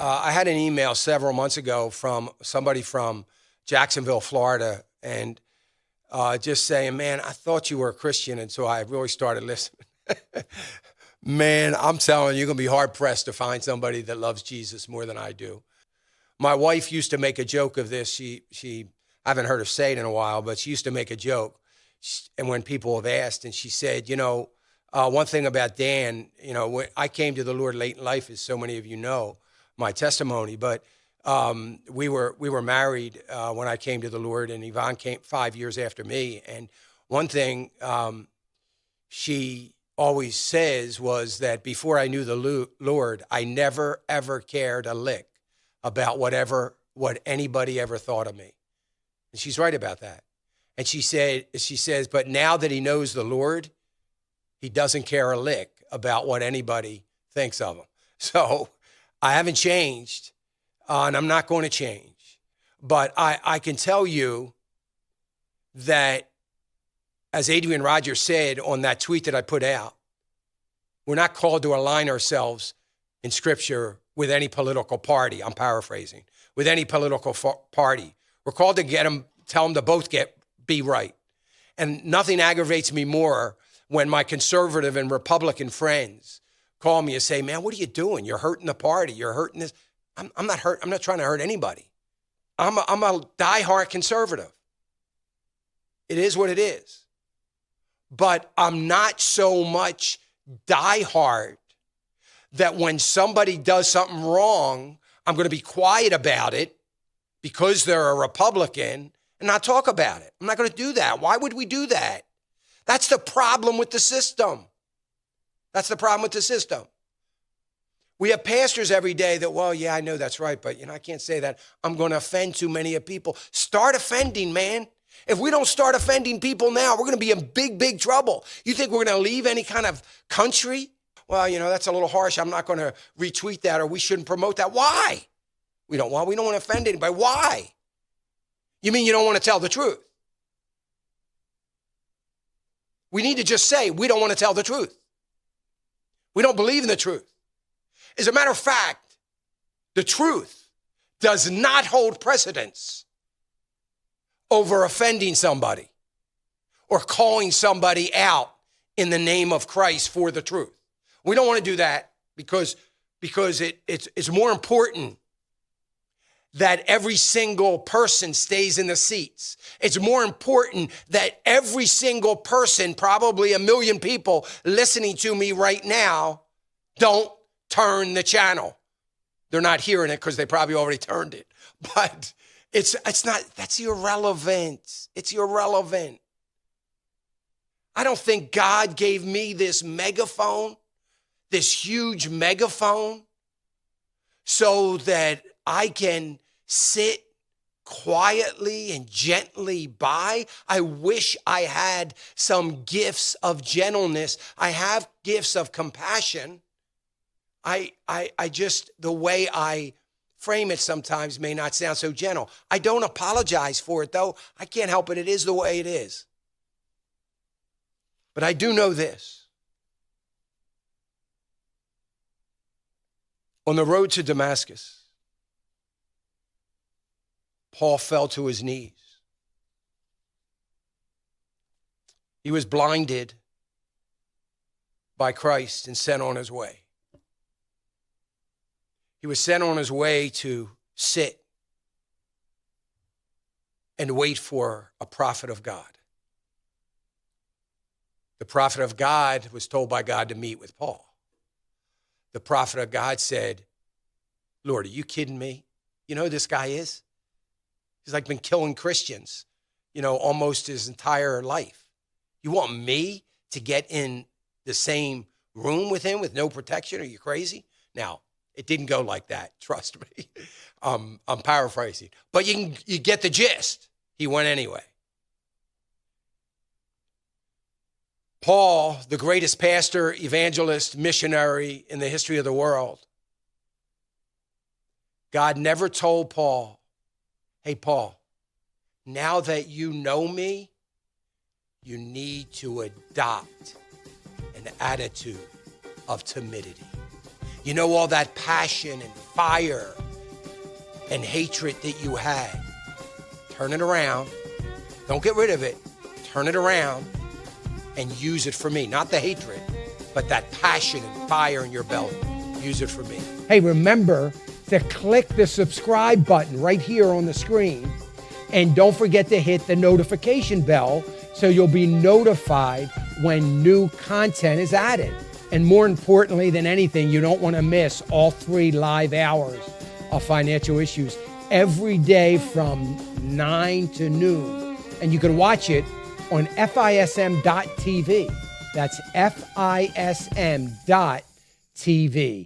I had an email several months ago from somebody from Jacksonville, Florida, and just saying, man, I thought you were a Christian, and so I really started listening. Man, I'm telling you, you're going to be hard-pressed to find somebody that loves Jesus more than I do. My wife used to make a joke of this. She I haven't heard her say it in a while, but she used to make a joke. And when people have asked, and she said, one thing about Dan, when I came to the Lord late in life, as so many of you know, my testimony, but we were married when I came to the Lord, and Yvonne came 5 years after me. And one thing she always says was that before I knew the Lord, I never, ever cared a lick about what anybody ever thought of me. And she's right about that. And she says, but now that he knows the Lord, he doesn't care a lick about what anybody thinks of him. So I haven't changed, and I'm not going to change. But I can tell you that, as Adrian Rogers said on that tweet that I put out, we're not called to align ourselves in Scripture with any political party. I'm paraphrasing. With any political party. We're called to tell them to both be right. And nothing aggravates me more when my conservative and Republican friends call me and say, man, what are you doing? You're hurting the party. You're hurting this. I'm not hurt. I'm not trying to hurt anybody. I'm a diehard conservative. It is what it is. But I'm not so much diehard that when somebody does something wrong, I'm going to be quiet about it because they're a Republican and not talk about it. I'm not going to do that. Why would we do that? That's the problem with the system. That's the problem with the system. We have pastors every day that, well, yeah, I know that's right, but I can't say that. I'm going to offend too many people. Start offending, man. If we don't start offending people now, we're going to be in big, big trouble. You think we're going to leave any kind of country? Well, that's a little harsh. I'm not going to retweet that, or we shouldn't promote that. Why? We don't want to offend anybody. Why? You mean you don't want to tell the truth? We need to just say we don't want to tell the truth. We don't believe in the truth. As a matter of fact, the truth does not hold precedence over offending somebody or calling somebody out in the name of Christ for the truth. We don't want to do that because it's more important that every single person stays in the seats. It's more important that every single person, probably 1 million people listening to me right now, don't turn the channel. They're not hearing it because they probably already turned it. But it's not, that's irrelevant. It's irrelevant. I don't think God gave me this megaphone, this huge megaphone, so that I can sit quietly and gently by. I wish I had some gifts of gentleness. I have gifts of compassion. I just, the way I frame it sometimes may not sound so gentle. I don't apologize for it, though. I can't help it. It is the way it is. But I do know this. On the road to Damascus, Paul fell to his knees. He was blinded by Christ and sent on his way. He was sent on his way to sit and wait for a prophet of God. The prophet of God was told by God to meet with Paul. The prophet of God said, Lord, are you kidding me? You know who this guy is? He's been killing Christians, almost his entire life. You want me to get in the same room with him with no protection? Are you crazy? Now, it didn't go like that. Trust me. I'm paraphrasing. But you get the gist. He went anyway. Paul, the greatest pastor, evangelist, missionary in the history of the world, God never told Paul, hey, Paul, now that you know me, you need to adopt an attitude of timidity. All that passion and fire and hatred that you had. Turn it around. Don't get rid of it. Turn it around and use it for me. Not the hatred, but that passion and fire in your belly. Use it for me. Hey, remember to click the subscribe button right here on the screen. And don't forget to hit the notification bell so you'll be notified when new content is added. And more importantly than anything, you don't want to miss all 3 live hours of Financial Issues every day from 9 to noon. And you can watch it on FISM.tv. That's FISM.tv.